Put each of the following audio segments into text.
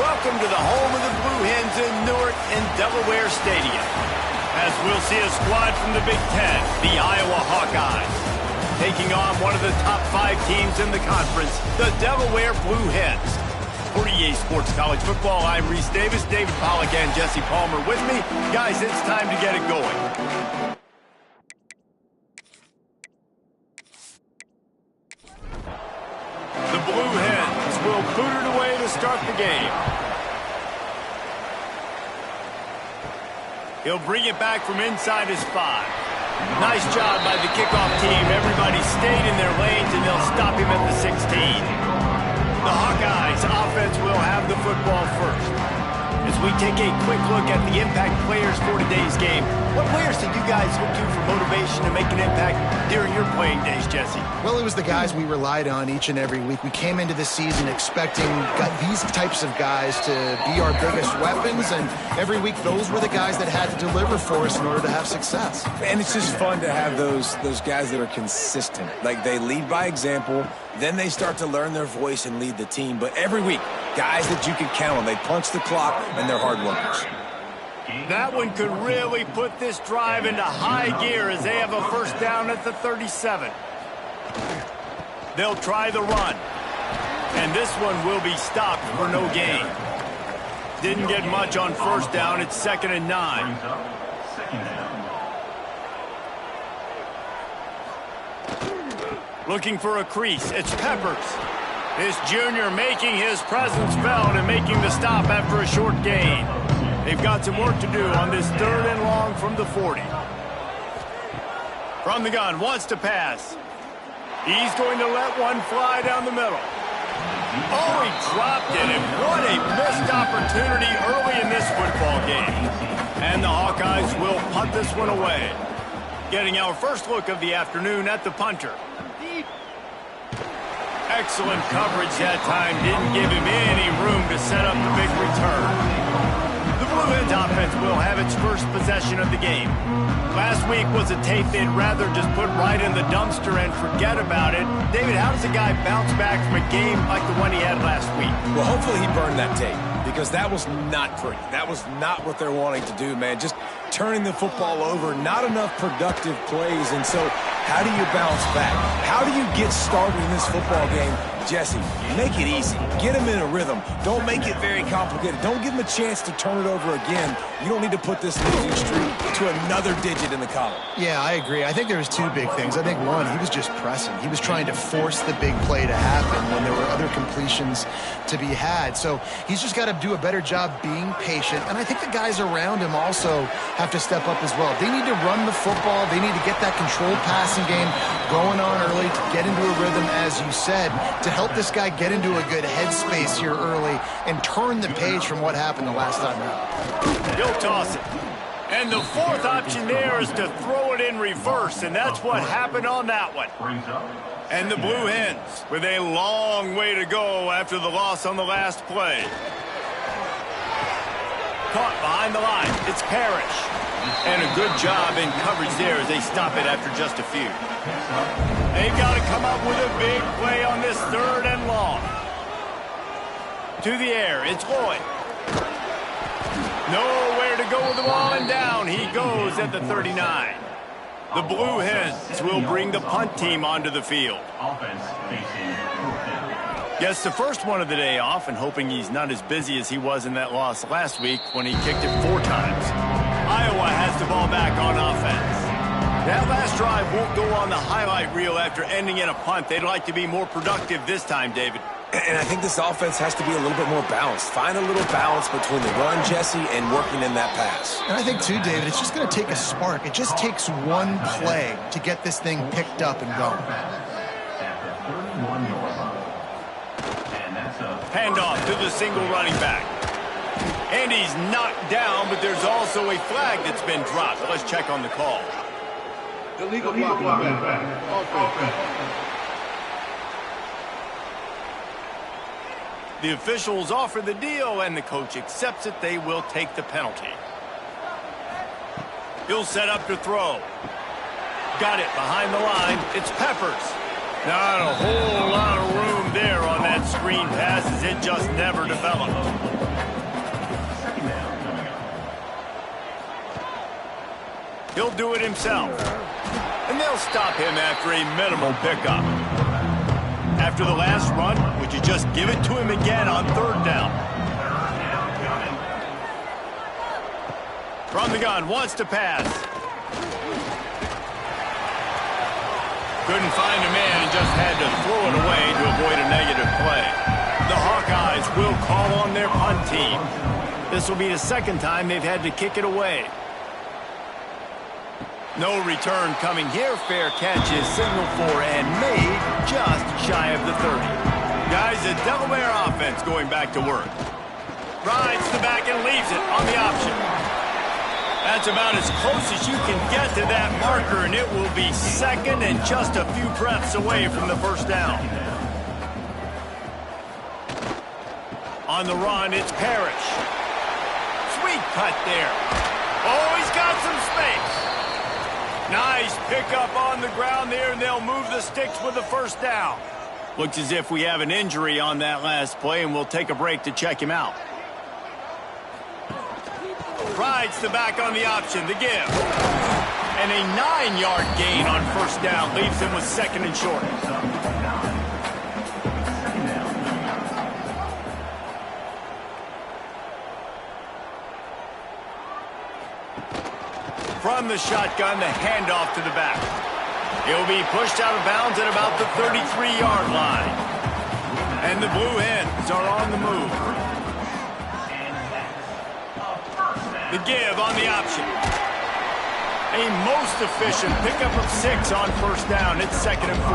Welcome to the home of the Blue Hens in Newark and Delaware Stadium. As we'll see a squad from the Big Ten, the Iowa Hawkeyes, taking on one of the top 5 teams in the conference, the Delaware Blue Hens. For EA Sports College Football, I'm Reese Davis, David Pollack, and Jesse Palmer with me. Guys, it's time to get it going. The Blue Hens will boot it away to start the game. He'll bring it back from inside his 5. Nice job by the kickoff team. Everybody stayed in their lanes, and they'll stop him at the 16. The Hawkeyes offense will have the football first. As we take a quick look at the impact players for today's game, what players did you guys look to for motivation to make an impact during your playing days, Jesse? Well, it was the guys we relied on each and every week. We came into the season expecting these types of guys to be our biggest weapons, and every week those were the guys that had to deliver for us in order to have success. And it's just fun to have those guys that are consistent. Like, they lead by example, then they start to learn their voice and lead the team. But every week, guys that you can count on. They punch the clock, and they're hard workers. That one could really put this drive into high gear as they have a first down at the 37. They'll try the run. And this one will be stopped for no gain. Didn't get much on first down. It's 2nd and 9. Looking for a crease. It's Peppers. This junior making his presence felt and making the stop after a short gain. They've got some work to do on this 3rd and long from the 40. From the gun, wants to pass. He's going to let one fly down the middle. Oh, he dropped it, and what a missed opportunity early in this football game. And the Hawkeyes will punt this one away. Getting our first look of the afternoon at the punter. Excellent coverage that time. Didn't give him any room to set up the big return. The Blue Hens offense will have its first possession of the game. Last week was a tape they'd rather just put right in the dumpster and forget about it. David, how does a guy bounce back from a game like the one he had last week? Well, hopefully he burned that tape, because that was not pretty. That was not what they're wanting to do, man. Just turning the football over, not enough productive plays. And so how do you bounce back? How do you get started in this football game? Jesse, make it easy. Get him in a rhythm. Don't make it very complicated. Don't give him a chance to turn it over again. You don't need to put this losing streak to another digit in the column. Yeah, I agree. I think there was 2 big things. I think one, he was just pressing. He was trying to force the big play to happen when there were other completions to be had. So he's just got to do a better job being patient. And I think the guys around him also have to step up as well. They need to run the football. They need to get that controlled passing game going on early to get into a rhythm, as you said, to help this guy get into a good headspace here early and turn the page from what happened the last time out. He'll toss it. And the 4th option there is to throw it in reverse, and that's what happened on that one. And the Blue Hens with a long way to go after the loss on the last play. Caught behind the line. It's Parrish. And a good job in coverage there as they stop it after just a few. They've got to come up with a big play on this 3rd and long. To the air, it's Lloyd. Nowhere to go with the ball, and down he goes at the 39. The Blue Hens will bring the punt team onto the field. Gets the first one of the day off, and hoping he's not as busy as he was in that loss last week when he kicked it 4 times. Iowa has the ball back on offense. That last drive won't go on the highlight reel after ending in a punt. They'd like to be more productive this time, David. And I think this offense has to be a little bit more balanced. Find a little balance between the run, Jesse, and working in that pass. And I think, too, David, it's just going to take a spark. It just takes one play to get this thing picked up and going. Handoff to the single running back. And he's knocked down, but there's also a flag that's been dropped. Let's check on the call. Illegal blocking back. The officials offer the deal, and the coach accepts it. They will take the penalty. He'll set up to throw. Got it behind the line. It's Peppers. Not a whole lot of room there on that screen pass as it just never developed. He'll do it himself. And they'll stop him after a minimal pickup. After the last run, would you just give it to him again on 3rd down? From the gun, wants to pass. Couldn't find a man and just had to throw it away to avoid a negative play. The Hawkeyes will call on their punt team. This will be the 2nd time they've had to kick it away. No return coming here. Fair catch is signaled for and made just shy of the 30. Guys, the Delaware offense going back to work. Rides the back and leaves it on the option. That's about as close as you can get to that marker, and it will be 2nd and just a few breaths away from the 1st down. On the run, it's Parrish. Sweet cut there. Oh, he's got some space. Nice pickup on the ground there, and they'll move the sticks with the 1st down. Looks as if we have an injury on that last play, and we'll take a break to check him out. Rides the back on the option, the give. And a 9-yard gain on 1st down leaves him with 2nd and short. From the shotgun, the handoff to the back. He'll be pushed out of bounds at about the 33-yard line. And the Blue Hens are on the move. The give on the option. A most efficient pickup of 6 on 1st down. It's 2nd and 4.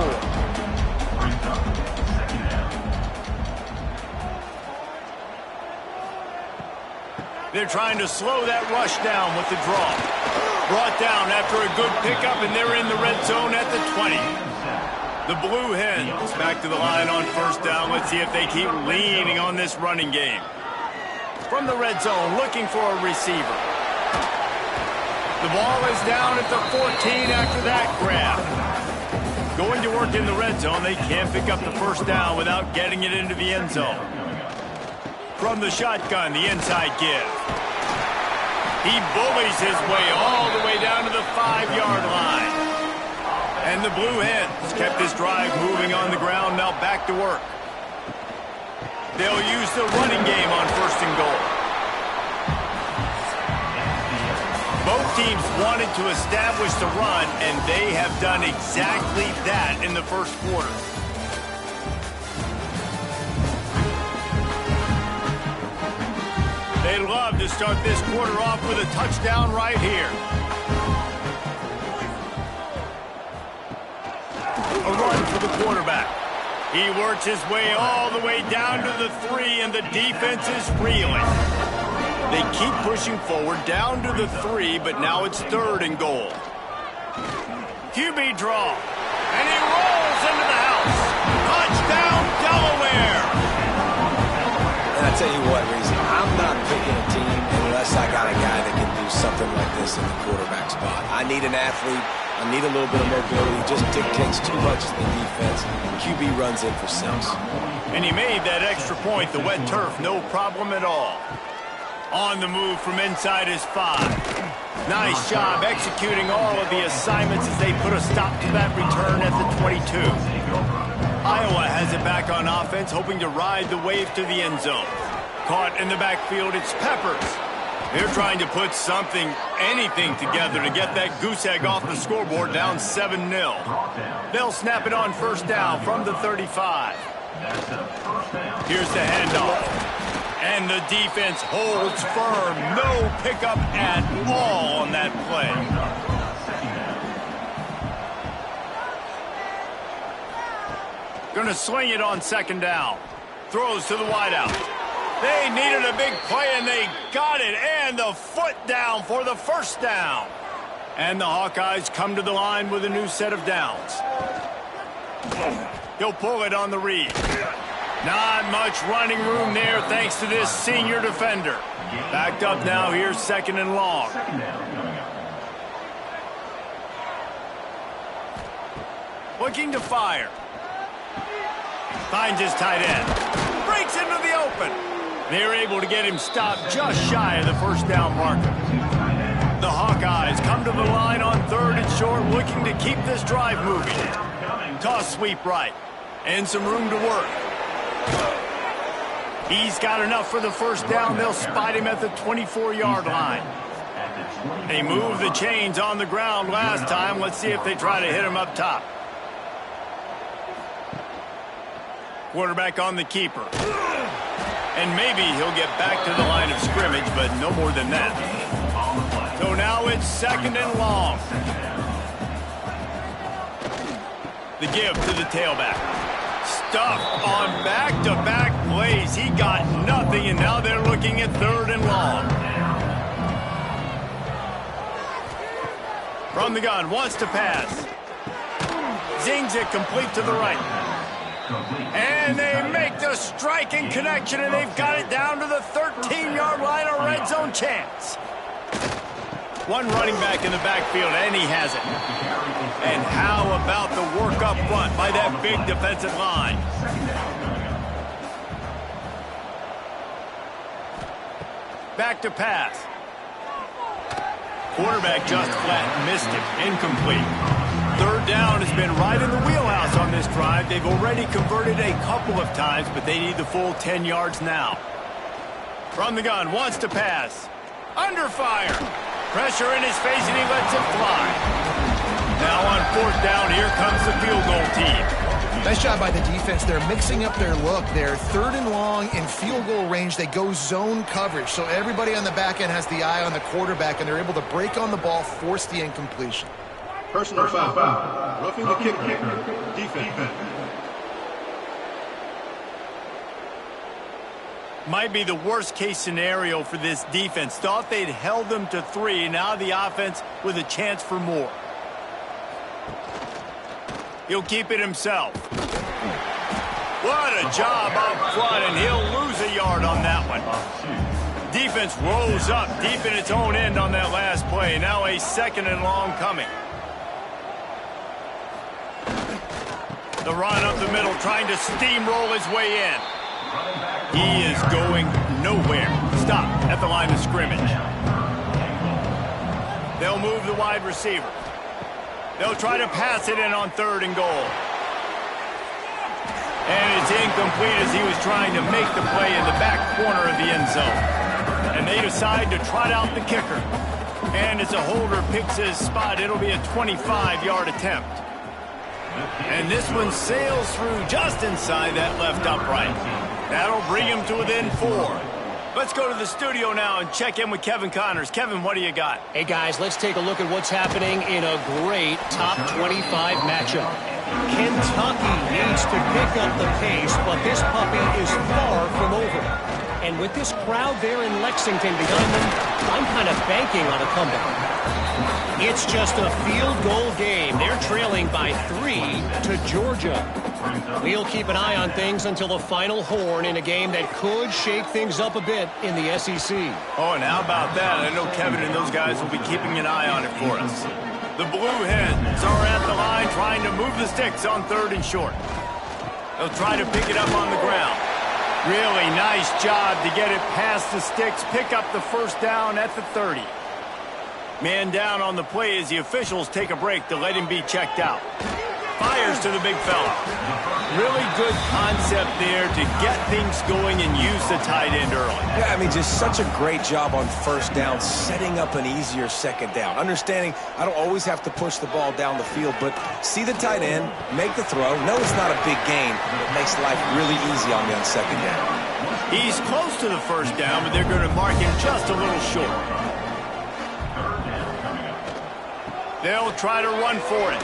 They're trying to slow that rush down with the draw. Brought down after a good pickup, and they're in the red zone at the 20. The Blue Hens back to the line on 1st down. Let's see if they keep leaning on this running game. From the red zone, looking for a receiver. The ball is down at the 14 after that grab. Going to work in the red zone, they can't pick up the 1st down without getting it into the end zone. From the shotgun, the inside give. He bullies his way all the way down to the 5-yard line. And the Blue Hens kept this drive moving on the ground, now back to work. They'll use the running game on 1st and goal. Both teams wanted to establish the run, and they have done exactly that in the 1st quarter. They'd love to start this quarter off with a touchdown right here. A run for the quarterback. He works his way all the way down to the 3, and the defense is reeling. They keep pushing forward down to the 3, but now it's 3rd and goal. QB draw, and he rolls into the house. Touchdown, Delaware! And I tell you what, Reese, I'm not picking a team unless I got a guy that can do something like this in the quarterback spot. I need an athlete. I need a little bit of mobility. Just dictates too much to the defense. QB runs in for 6. And he made that extra point. The wet turf, no problem at all. On the move from inside his 5. Nice job executing all of the assignments as they put a stop to that return at the 22. Iowa has it back on offense, hoping to ride the wave to the end zone. Caught in the backfield, it's Peppers. They're trying to put something, anything together to get that goose egg off the scoreboard, down 7-0. They'll snap it on 1st down from the 35. Here's the handoff. And the defense holds firm. No pickup at all on that play. Gonna swing it on 2nd down. Throws to the wideout. They needed a big play, and they got it. And the foot down for the 1st down. And the Hawkeyes come to the line with a new set of downs. He'll pull it on the read. Not much running room there thanks to this senior defender. Backed up now, here's 2nd and long. Looking to fire. Finds his tight end. Breaks into the open. They're able to get him stopped just shy of the 1st down marker. The Hawkeyes come to the line on 3rd and short, looking to keep this drive moving. Toss sweep right, and some room to work. He's got enough for the first down. They'll spot him at the 24-yard line. They moved the chains on the ground last time. Let's see if they try to hit him up top. Quarterback on the keeper. And maybe he'll get back to the line of scrimmage, but no more than that. So now it's 2nd and long. The give to the tailback. Stuffed on back-to-back plays. He got nothing, and now they're looking at 3rd and long. From the gun, wants to pass. Zings it complete to the right. And they make the striking connection, and they've got it down to the 13-yard line, a red zone chance. One running back in the backfield, and he has it. And how about the work up front by that big defensive line? Back to pass. Quarterback just flat missed it. Incomplete. 3rd down has been right in the wheelhouse on this drive. They've already converted a couple of times, but they need the full 10 yards now. From the gun, wants to pass. Under fire. Pressure in his face, and he lets it fly. Now on 4th down, here comes the field goal team. Nice job by the defense. They're mixing up their look. They're 3rd and long in field goal range. They go zone coverage, so everybody on the back end has the eye on the quarterback, and they're able to break on the ball, force the incompletion. Personal foul. Roughing the kicker. Defense. Might be the worst-case scenario for this defense. Thought they'd held them to 3. Now the offense with a chance for more. He'll keep it himself. What a job up front, and he'll lose a yard on that one. Defense rolls up deep in its own end on that last play. Now a 2nd and long coming. The run up the middle, trying to steamroll his way in. He is going nowhere. Stop at the line of scrimmage. They'll move the wide receiver. They'll try to pass it in on 3rd and goal. And it's incomplete as he was trying to make the play in the back corner of the end zone. And they decide to trot out the kicker. And as a holder picks his spot, it'll be a 25-yard attempt. And this one sails through just inside that left upright. That'll bring him to within 4. Let's go to the studio now and check in with Kevin Connors. Kevin, what do you got? Hey, guys, let's take a look at what's happening in a great top 25 matchup. Kentucky needs to pick up the pace, but this puppy is far from over. And with this crowd there in Lexington behind them, I'm kind of banking on a comeback. It's just a field goal game. They're trailing by 3 to Georgia. We'll keep an eye on things until the final horn in a game that could shake things up a bit in the SEC. Oh, and how about that? I know Kevin and those guys will be keeping an eye on it for us. The Blue Hens are at the line trying to move the sticks on 3rd and short. They'll try to pick it up on the ground. Really nice job to get it past the sticks, pick up the first down at the 30. Man down on the play as the officials take a break to let him be checked out. Fires to the big fella. Really good concept there to get things going and use the tight end early. Yeah, I mean, just such a great job on 1st down, setting up an easier 2nd down. Understanding I don't always have to push the ball down the field, but see the tight end, make the throw. No, it's not a big gain. It makes life really easy on me on 2nd down. He's close to the 1st down, but they're going to mark him just a little short. They'll try to run for it.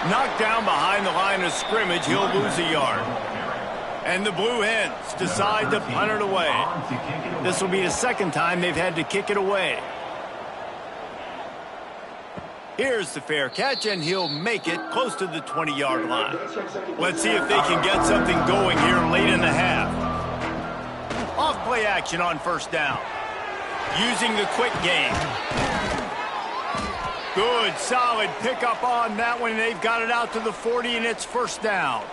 Knocked down behind the line of scrimmage, he'll lose a yard. And the Blue Hens decide to punt it away. This will be the 2nd time they've had to kick it away. Here's the fair catch, and he'll make it close to the 20-yard line. Let's see if they can get something going here late in the half. Off play action on 1st down. Using the quick game. Good, solid pickup on that one. They've got it out to the 40, and it's 1st down.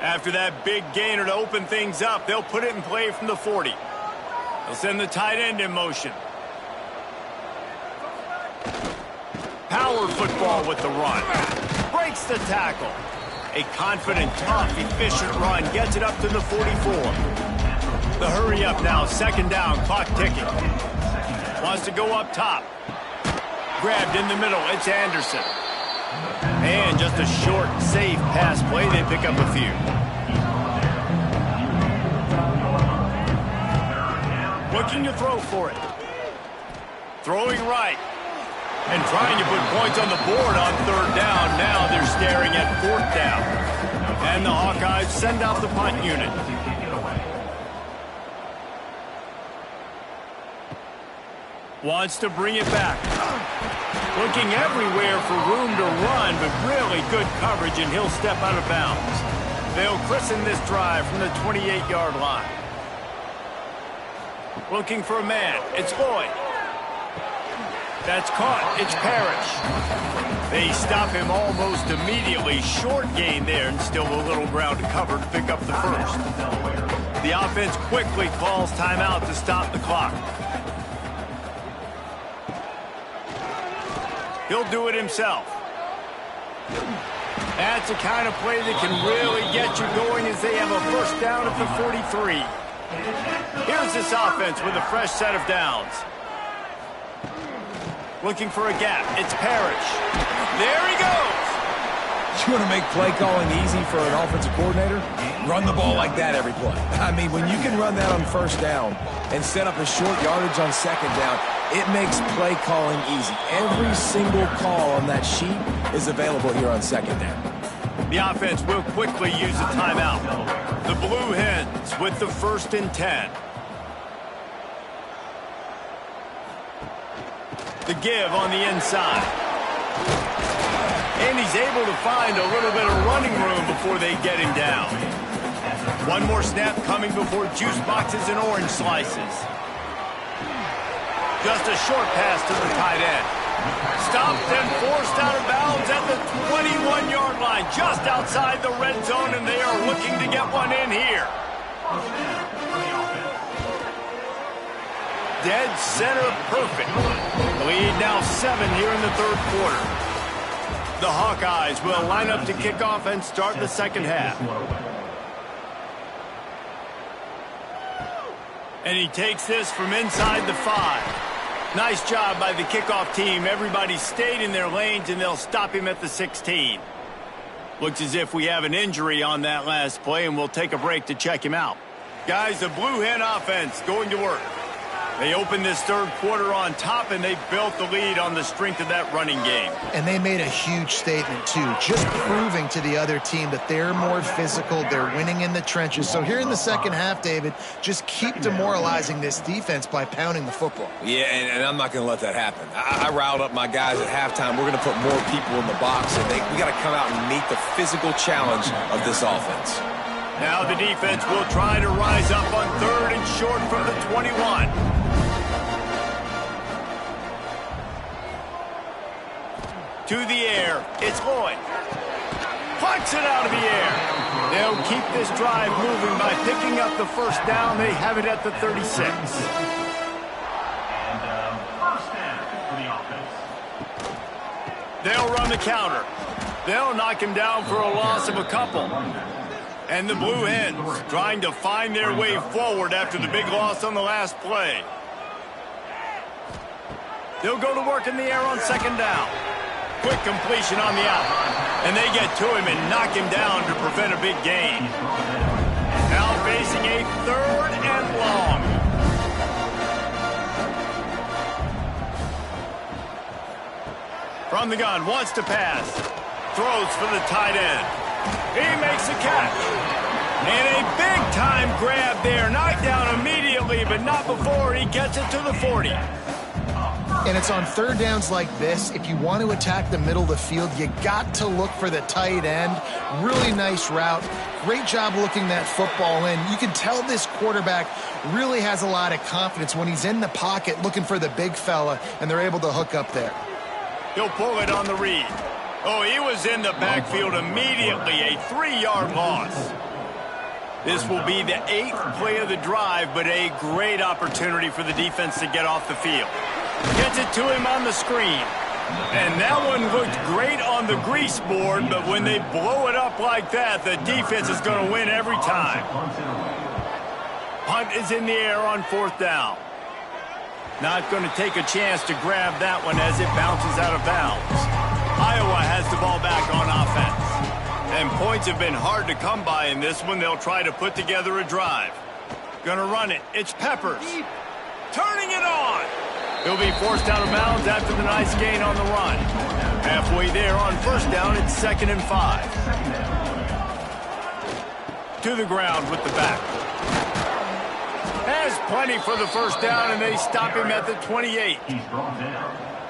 After that big gainer to open things up, they'll put it in play from the 40. They'll send the tight end in motion. power football with the run. Breaks the tackle. A confident, tough, efficient run gets it up to the 44. The hurry up now, second down, clock ticking. Wants to go up top. Grabbed in the middle, it's Anderson. And just a short, safe pass play, they pick up a few. Looking to throw for it. Throwing right. And trying to put points on the board on third down. Now they're staring at fourth down. And the Hawkeyes send out the punt unit. Wants to bring it back. Looking everywhere for room to run, but really good coverage, and he'll step out of bounds. They'll christen this drive from the 28-yard line. Looking for a man. It's Lloyd. That's caught. It's Parrish. They stop him almost immediately. Short gain there, and still a little ground to cover to pick up the first. The offense quickly calls timeout to stop the clock. He'll do it himself. That's the kind of play that can really get you going as they have a first down at the 43. Here's this offense with a fresh set of downs. Looking for a gap. It's Parrish. There he goes. You want to make play calling easy for an offensive coordinator? Run the ball like that every play. I mean, when you can run that on first down and set up a short yardage on second down, it makes play calling easy. Every single call on that sheet is available here on second down. The offense will quickly use a timeout. The Blue Hens with the 1st and 10. The give on the inside. And he's able to find a little bit of running room before they get him down. One more snap coming before juice boxes and orange slices. Just a short pass to the tight end. Stopped and forced out of bounds at the 21-yard line, just outside the red zone, and they are looking to get one in here. Dead center perfect. Lead now 7 here in the third quarter. The Hawkeyes will line up to kick off and start the second half. And he takes this from inside the 5. Nice job by the kickoff team. Everybody stayed in their lanes, and they'll stop him at the 16. Looks as if we have an injury on that last play, and we'll take a break to check him out. Guys, the Blue Hen offense going to work. They opened this third quarter on top, and they built the lead on the strength of that running game. And they made a huge statement, too, just proving to the other team that they're more physical, they're winning in the trenches. So here in the second half, David, just keep demoralizing this defense by pounding the football. Yeah, and I'm not going to let that happen. I riled up my guys at halftime. We're going to put more people in the box, and we got to come out and meet the physical challenge of this offense. Now the defense will try to rise up on third and short from the 21. To the air, it's Lloyd. Plucks it out of the air. They'll keep this drive moving by picking up the first down. They have it at the 36. First down for the offense. They'll run the counter. They'll knock him down for a loss of a couple. And the Blue Hens trying to find their way forward after the big loss on the last play. They'll go to work in the air on second down. Quick completion on the out. And they get to him and knock him down to prevent a big gain. Now facing a third and long. From the gun, wants to pass. Throws for the tight end. He makes a catch. And a big-time grab there. Knocked down immediately, but not before he gets it to the 40. And it's on third downs like this. If you want to attack the middle of the field, you got to look for the tight end. Really nice route. Great job looking that football in. You can tell this quarterback really has a lot of confidence when he's in the pocket looking for the big fella, and they're able to hook up there. He'll pull it on the read. Oh, he was in the backfield immediately. A 3-yard loss. This will be the 8th play of the drive, but a great opportunity for the defense to get off the field. Gets it to him on the screen. And that one looked great on the grease board, but when they blow it up like that, the defense is going to win every time. Punt is in the air on 4th down. Not going to take a chance to grab that one as it bounces out of bounds. Iowa has the ball back on offense. And points have been hard to come by in this one. They'll try to put together a drive. Gonna run it. It's Peppers. Turning it on. He'll be forced out of bounds after the nice gain on the run. Halfway there on 1st down, it's 2nd and 5. To the ground with the back. Has plenty for the 1st down, and they stop him at the 28.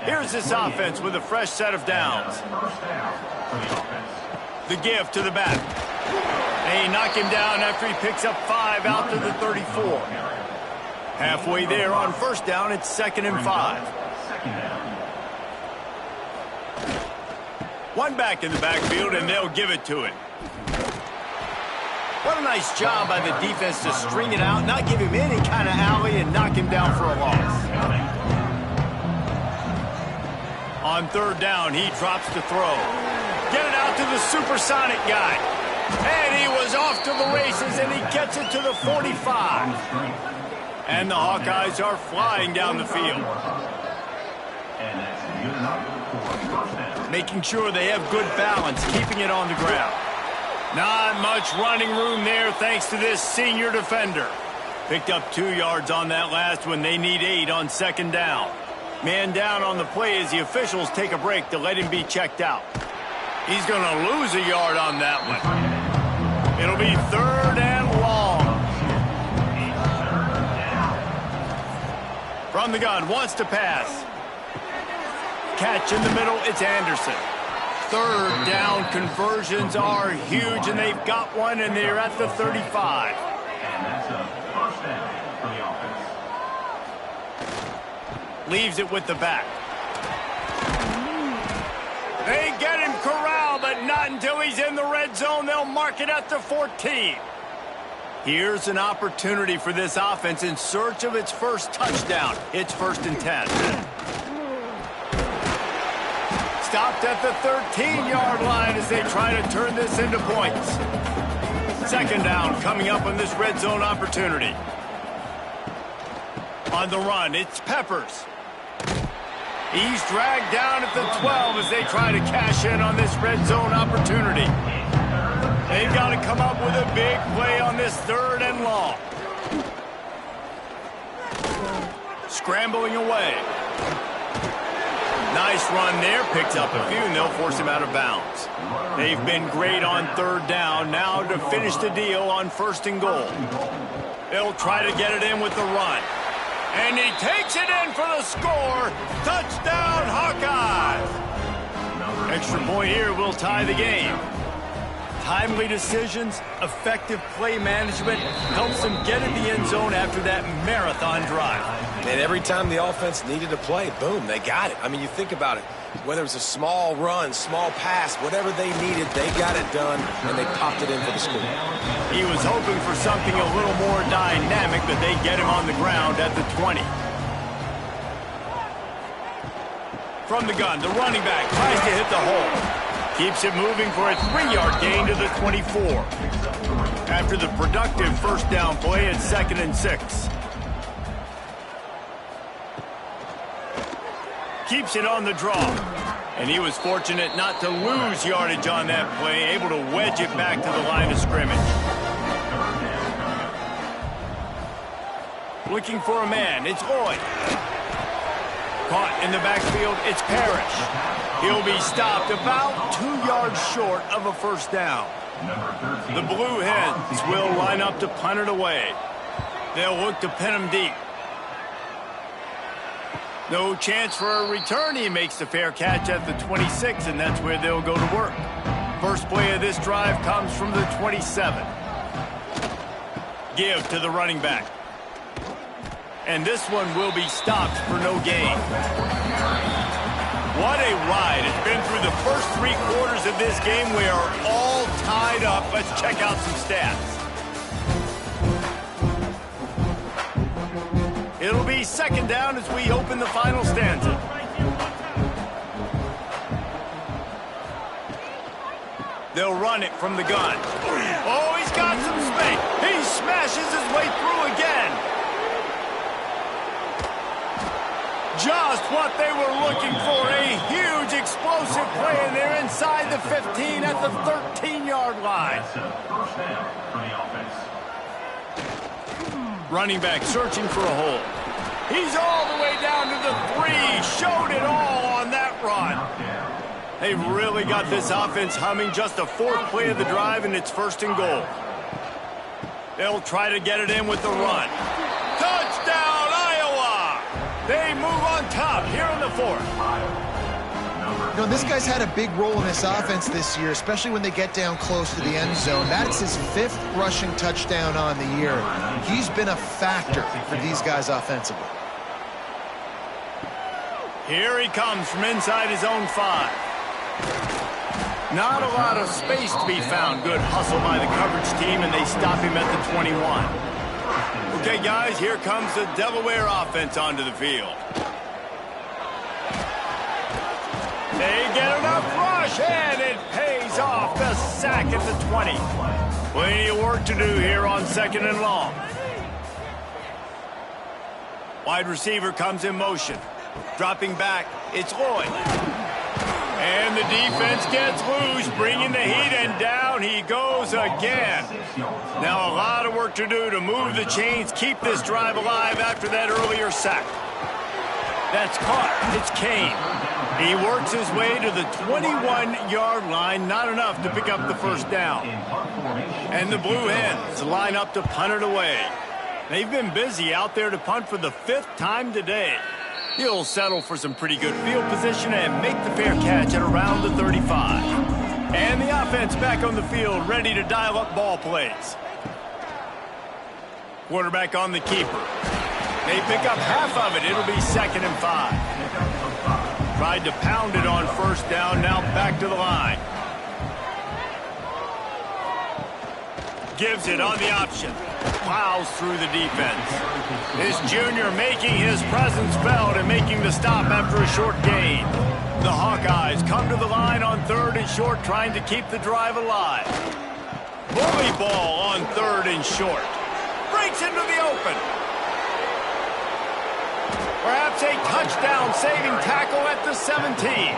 Here's this offense with a fresh set of downs. The give to the back. They knock him down after he picks up 5 out to the 34. Halfway there on 1st down, it's 2nd and 5. One back in the backfield, and they'll give it to him. What a nice job by the defense to string it out, not give him any kind of alley, and knock him down for a loss. On 3rd down, he drops to throw. Get it out to the supersonic guy. And he was off to the races, and he gets it to the 45. And the Hawkeyes are flying down the field. Making sure they have good balance, keeping it on the ground. Not much running room there thanks to this senior defender. Picked up 2 yards on that last one. They need 8 on 2nd down. Man down on the play as the officials take a break to let him be checked out. He's going to lose a yard on that one. It'll be 3rd and long. From the gun, wants to pass. Catch in the middle, it's Anderson. 3rd down conversions are huge, and they've got one, and they're at the 35. And that's a 1st down for the offense. Leaves it with the back. They get him corralled, but not until he's in the red zone. They'll mark it at the 14. Here's an opportunity for this offense in search of its first touchdown. It's 1st and 10. Stopped at the 13-yard line as they try to turn this into points. 2nd down coming up on this red zone opportunity. On the run, it's Peppers. He's dragged down at the 12 as they try to cash in on this red zone opportunity. They've got to come up with a big play on this 3rd and long. Scrambling away. Nice run there. Picks up a few, and they'll force him out of bounds. They've been great on 3rd down. Now to finish the deal on 1st and goal. They'll try to get it in with the run. And he takes it in for the score. Touchdown, Hawkeyes. Extra point here will tie the game. Timely decisions, effective play management helps them get in the end zone after that marathon drive. And every time the offense needed a play, boom, they got it. I mean, you think about it. Whether it was a small run, small pass, whatever they needed, they got it done, and they popped it in for the score. He was hoping for something a little more dynamic, but they get him on the ground at the 20. From the gun, the running back tries to hit the hole. Keeps it moving for a 3-yard gain to the 24. After the productive 1st down play, it's 2nd and 6. Keeps it on the draw. And he was fortunate not to lose yardage on that play, able to wedge it back to the line of scrimmage. Looking for a man, it's Lloyd. Caught in the backfield, it's Parrish. He'll be stopped about 2 yards short of a 1st down. The Blue Hens will line up to punt it away. They'll look to pin him deep. No chance for a return. He makes the fair catch at the 26, and that's where they'll go to work. First play of this drive comes from the 27. Give to the running back. And this one will be stopped for no gain. What a ride. It's been through the first 3 quarters of this game. We are all tied up. Let's check out some stats. It'll be 2nd down as we open the final stanza. They'll run it from the gun. Oh, he's got some space. He smashes his way through again. Just what they were looking for, a huge explosive play, and they're inside the 15 at the 13-yard line. Running back searching for a hole. He's all the way down to the 3. Showed it all on that run. They've really got this offense humming. Just a 4th play of the drive, and it's 1st and goal. They'll try to get it in with the run. Touchdown, Iowa! They move on top here in the 4th. You know, this guy's had a big role in this offense this year, especially when they get down close to the end zone. That's his 5th rushing touchdown on the year. He's been a factor for these guys offensively. Here he comes from inside his own 5. Not a lot of space to be found. Good hustle by the coverage team, and they stop him at the 21. Okay, guys, here comes the Delaware offense onto the field. They get enough rush, and it pays off. The sack at the 20. Plenty of work to do here on 2nd and long. Wide receiver comes in motion. Dropping back, it's Lloyd. And the defense gets loose, bringing the heat, and down he goes again. Now a lot of work to do to move the chains, keep this drive alive after that earlier sack. That's caught. It's Kane. He works his way to the 21-yard line, not enough to pick up the 1st down. And the Blue Hens line up to punt it away. They've been busy out there to punt for the 5th time today. He'll settle for some pretty good field position and make the fair catch at around the 35. And the offense back on the field, ready to dial up ball plays. Quarterback on the keeper. They pick up half of it. It'll be 2nd and 5. Tried to pound it on 1st down, now back to the line. Gives it on the option. Plows through the defense. This junior making his presence felt and making the stop after a short gain. The Hawkeyes come to the line on 3rd and short, trying to keep the drive alive. Bully ball on 3rd and short. Breaks into the open. Perhaps a touchdown-saving tackle at the 17.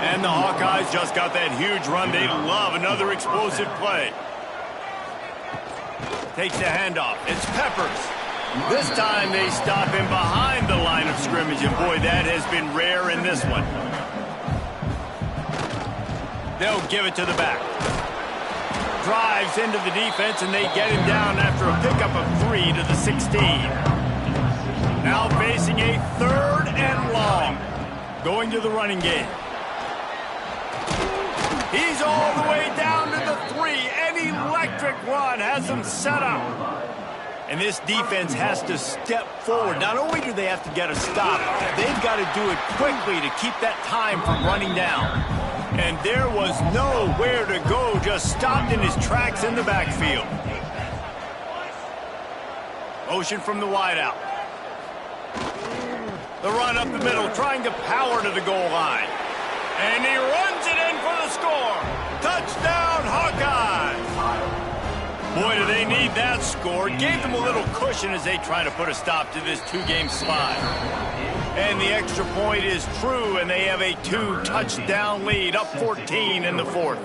And the Hawkeyes just got that huge run. They love another explosive play. Takes the handoff. It's Peppers. This time they stop him behind the line of scrimmage, and boy, that has been rare in this one. They'll give it to the back. Drives into the defense, and they get him down after a pickup of 3 to the 16. Now facing a 3rd and long. Going to the running game. He's all the way down to the 3. An electric run has him set up. And this defense has to step forward. Not only do they have to get a stop, they've got to do it quickly to keep that time from running down. And there was nowhere to go, just stopped in his tracks in the backfield. Motion from the wideout. The run up the middle, trying to power to the goal line. And he runs it in for the score. Touchdown, Hawkeyes! Boy, do they need that score. Gave them a little cushion as they try to put a stop to this 2-game slide. And the extra point is true, and they have a 2-touchdown lead, up 14 in the 4th.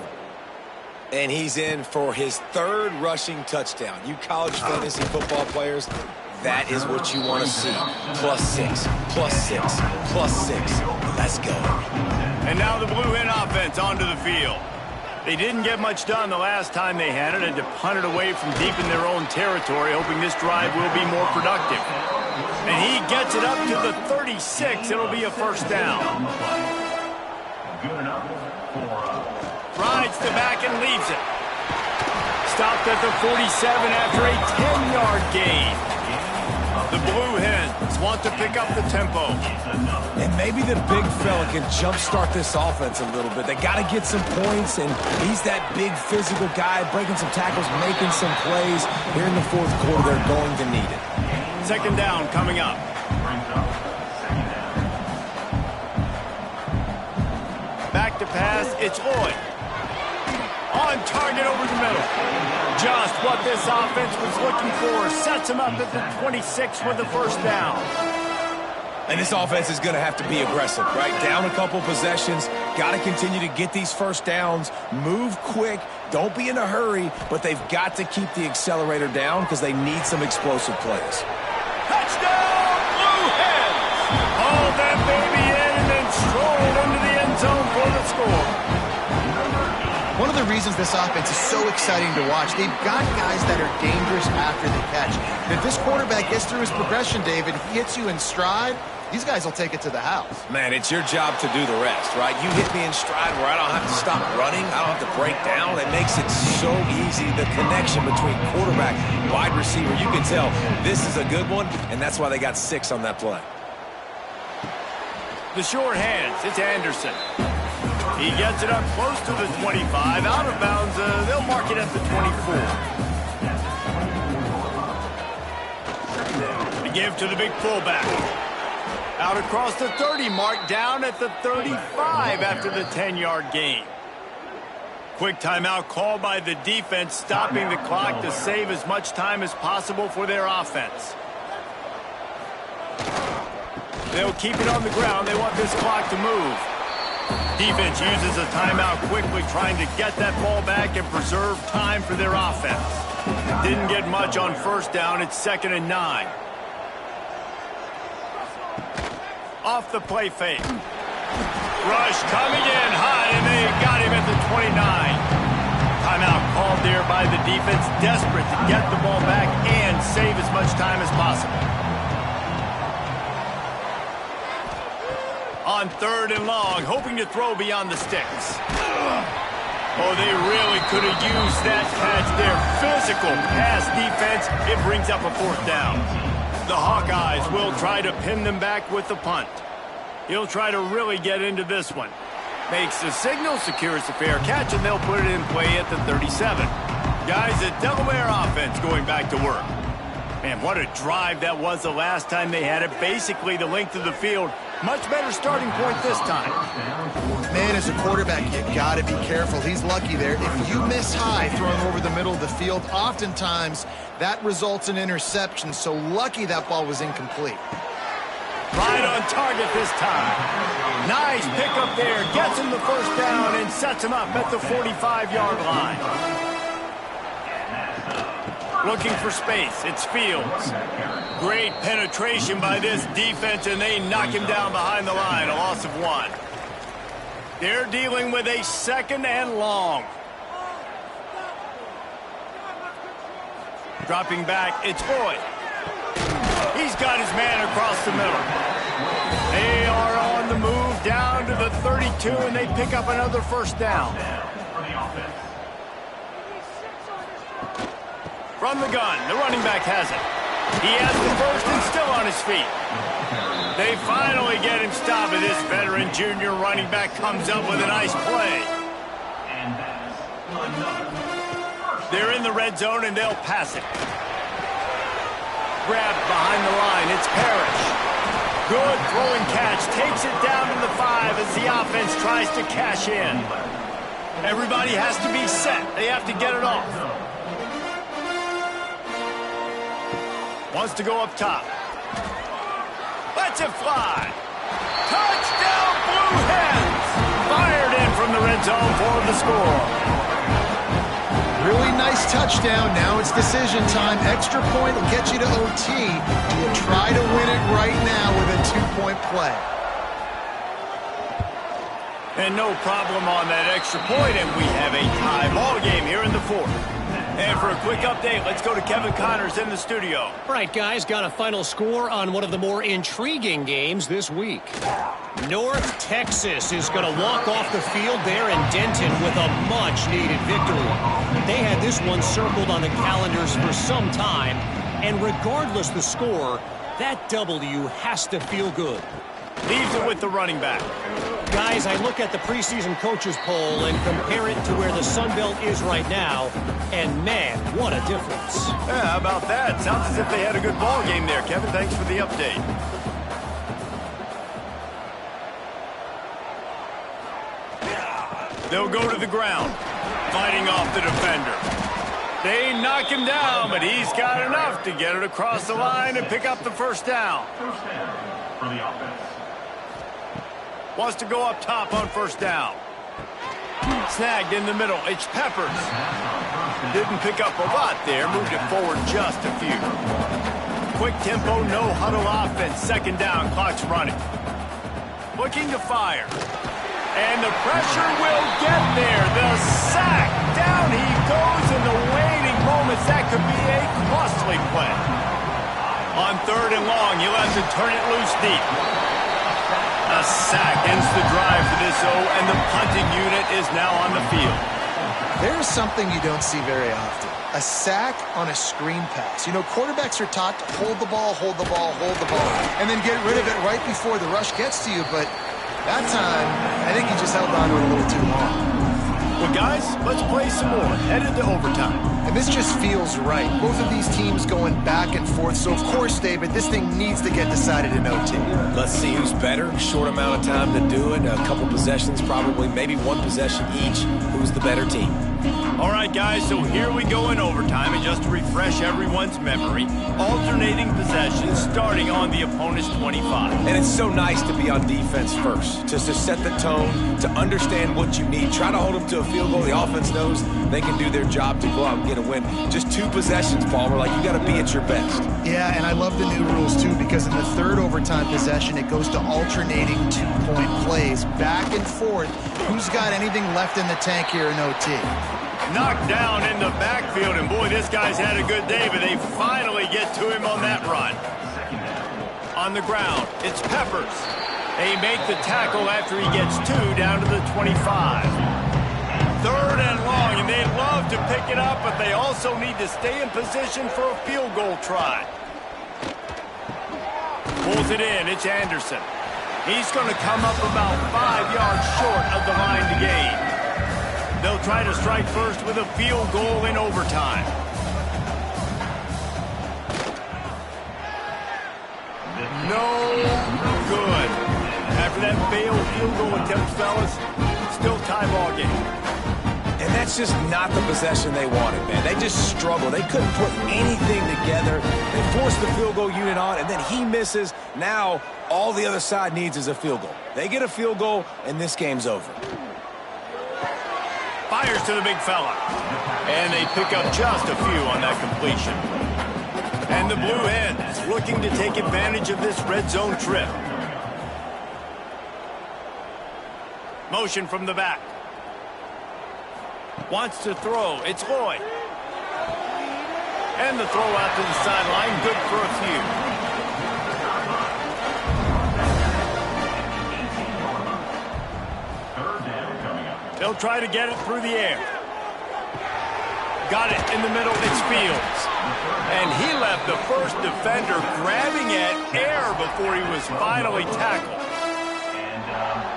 And he's in for his 3rd rushing touchdown. You college fantasy football players, that is what you want to see. +6, +6, +6. Let's go. And now the Blue Hen offense onto the field. They didn't get much done the last time they had it, and to punt it away from deep in their own territory, hoping this drive will be more productive. And he gets it up to the 36. It'll be a 1st down. Rides the back and leaves it. Stopped at the 47 after a 10-yard gain. The Blue Hens want to pick up the tempo. And maybe the big fella can jumpstart this offense a little bit. They got to get some points, and he's that big physical guy, breaking some tackles, making some plays. Here in the 4th quarter, they're going to need it. 2nd down coming up. Back to pass, it's Lloyd. On target over the middle. Just what this offense was looking for. Sets them up at the 26 with the first down. And this offense is going to have to be aggressive, right? Down a couple possessions. Got to continue to get these first downs. Move quick. Don't be in a hurry. But they've got to keep the accelerator down because they need some explosive plays. Touchdown, Blue Hens! Hauled that baby in and then strolled into the end zone for the score. One of the reasons this offense is so exciting to watch, they've got guys that are dangerous after the catch. And if this quarterback gets through his progression, David, he hits you in stride, these guys will take it to the house. Man, it's your job to do the rest, right? You hit me in stride where I don't have to stop running. I don't have to break down. It makes it so easy, the connection between quarterback and wide receiver. You can tell this is a good one, and that's why they got 6 on that play. The short hands, it's Anderson. He gets it up close to the 25. Out of bounds, they'll mark it at the 24. To give to the big fullback. Out across the 30 mark, down at the 35 after the 10-yard gain. Quick timeout called by the defense, stopping the clock to save as much time as possible for their offense. They'll keep it on the ground. They want this clock to move. Defense uses a timeout quickly, trying to get that ball back and preserve time for their offense. Didn't get much on first down. It's 2nd and 9. Off the play fake. Rush coming in high, and they got him at the 29. Timeout called there by the defense, desperate to get the ball back and save as much time as possible. On 3rd and long, hoping to throw beyond the sticks. Oh, they really could have used that catch there. Physical pass defense. It brings up a 4th down. The Hawkeyes will try to pin them back with the punt. He'll try to really get into this one. Makes the signal, secures the fair catch, and they'll put it in play at the 37. Guys, the Delaware offense going back to work. Man, what a drive that was the last time they had it. Basically the length of the field. Much better starting point this time. Man, as a quarterback, you got to be careful. He's lucky there. If you miss high throwing over the middle of the field, oftentimes that results in interception. So lucky that ball was incomplete. Right on target this time. Nice pickup there. Gets him the first down and sets him up at the 45-yard line. Looking for space. It's Fields. Great penetration by this defense, and they knock him down behind the line. A loss of 1. They're dealing with a 2nd and long. Dropping back, it's Boyd. He's got his man across the middle. They are on the move down to the 32, and they pick up another first down. From the gun, the running back has it. He has the first and still on his feet. They finally get him stopped, and this veteran junior running back comes up with a nice play. They're in the red zone, and they'll pass it. Grabbed behind the line, it's Parrish. Good throwing catch, takes it down to the 5 as the offense tries to cash in. Everybody has to be set. They have to get it off. Wants to go up top. Lets it fly. Touchdown, Blue Hens! Fired in from the red zone for the score. Really nice touchdown. Now it's decision time. Extra point will get you to OT. You'll try to win it right now with a 2-point play. And no problem on that extra point, and we have a tie ball game here in the 4th. And for a quick update, let's go to Kevin Connors in the studio. All right, guys, got a final score on one of the more intriguing games this week. North Texas is going to walk off the field there in Denton with a much-needed victory. They had this one circled on the calendars for some time, and regardless the score, that W has to feel good. Leaves it with the running back. Guys, I look at the preseason coaches poll and compare it to where the Sun Belt is right now, and man, what a difference. Yeah, how about that? Sounds as if they had a good ball game there, Kevin. Thanks for the update. They'll go to the ground. fighting off the defender. They knock him down, but he's got enough to get it across the line and pick up the first down. First down for the offense. Wants to go up top on first down. Snagged in the middle. It's Peppers. Didn't pick up a lot there. Moved it forward just a few. Quick tempo, no huddle offense. Second down, clock's running. Looking to fire. And the pressure will get there. The sack. Down he goes in the waiting moments. That could be a costly play. On third and long, you'll have to turn it loose deep. A sack ends the drive for this O, and the punting unit is now on the field. There's something you don't see very often. A sack on a screen pass. You know, quarterbacks are taught to hold the ball, hold the ball, hold the ball, and then get rid of it right before the rush gets to you. But that time, I think he just held on to it a little too long. Well, guys, let's play some more. Headed to overtime. And this just feels right. Both of these teams going back and forth. So, of course, David, this thing needs to get decided in OT. Let's see who's better. Short amount of time to do it. A couple possessions, probably maybe one possession each. Who's the better team? All right, guys, so here we go in overtime. And just to refresh everyone's memory, alternating possessions starting on the opponent's 25. And it's so nice to be on defense first, just to set the tone, to understand what you need. Try to hold them to a field goal. The offense knows they can do their job to go out and get a win. Just two possessions, Paul. We're like, you got to be at your best. Yeah, and I love the new rules, too, because in the third overtime possession, it goes to alternating two-point plays, back and forth. Who's got anything left in the tank here in OT? Knocked down in the backfield, and boy, this guy's had a good day, but they finally get to him on that run. On the ground, it's Peppers. They make the tackle after he gets two down to the 25. Third and long, and they'd love to pick it up, but they also need to stay in position for a field goal try. Pulls it in, it's Anderson. He's going to come up about 5 yards short of the line to gain. They'll try to strike first with a field goal in overtime. No good. After that failed field goal attempt, fellas, still tie ball game. And that's just not the possession they wanted, man. They just struggled. They couldn't put anything together. They forced the field goal unit on, and then he misses. Now all the other side needs is a field goal. They get a field goal, and this game's over. Fires to the big fella. And they pick up just a few on that completion. And the Blue Hens looking to take advantage of this red zone trip. Motion from the back. Wants to throw. It's Lloyd. And the throw out to the sideline. Good for a few. They'll try to get it through the air. Got it in the middle. It's Fields. And he left the first defender grabbing at air before he was finally tackled. And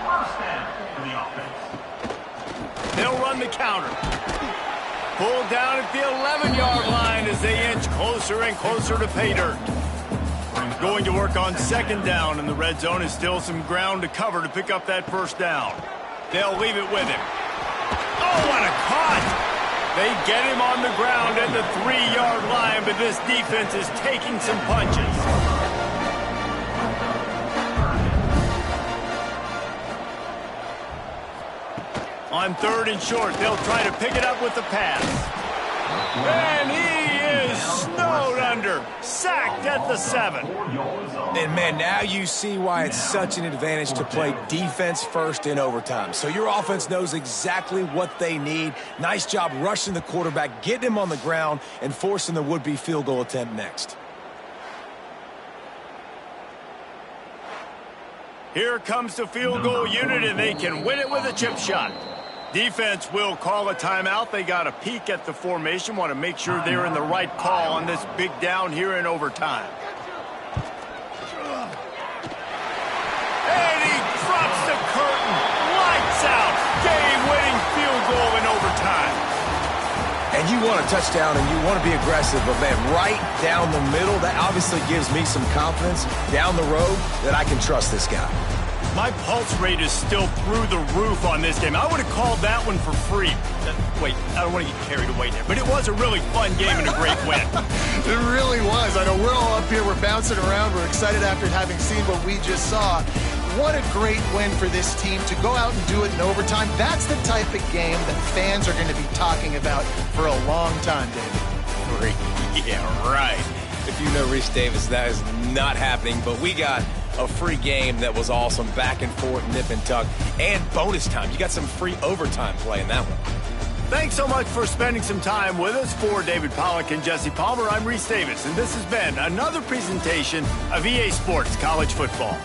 first down for the offense. They'll run the counter. Pulled down at the 11-yard line as they inch closer and closer to pay dirt. Going to work on second down, and the red zone is still some ground to cover to pick up that first down. They'll leave it with him. Oh, what a cut! They get him on the ground at the 3-yard line, but this defense is taking some punches. On third and short, they'll try to pick it up with the pass. And he is snowed under. Sacked at the 7. And, man, now you see why it's such an advantage to play defense first in overtime. So your offense knows exactly what they need. Nice job rushing the quarterback, getting him on the ground, and forcing the would-be field goal attempt next. Here comes the field goal unit, and they can win it with a chip shot. Defense will call a timeout. They got a peek at the formation, want to make sure they're in the right call on this big down here in overtime. And he drops the curtain. Lights out. Game-winning field goal in overtime. And you want a touchdown and you want to be aggressive, but, man, right down the middle, that obviously gives me some confidence down the road that I can trust this guy. My pulse rate is still through the roof on this game. I would have called that one for free. Wait, I don't want to get carried away there, but it was a really fun game and a great win. It really was. I know we're all up here, we're bouncing around, we're excited after having seen what we just saw. What a great win for this team to go out and do it in overtime. That's the type of game that fans are going to be talking about for a long time, David. Yeah, right. If you know Reese Davis, that is not happening, but we got a free game that was awesome, back and forth, nip and tuck, and bonus time. You got some free overtime play in that one. Thanks so much for spending some time with us. For David Pollack and Jesse Palmer, I'm Reese Davis, and this has been another presentation of EA Sports College Football.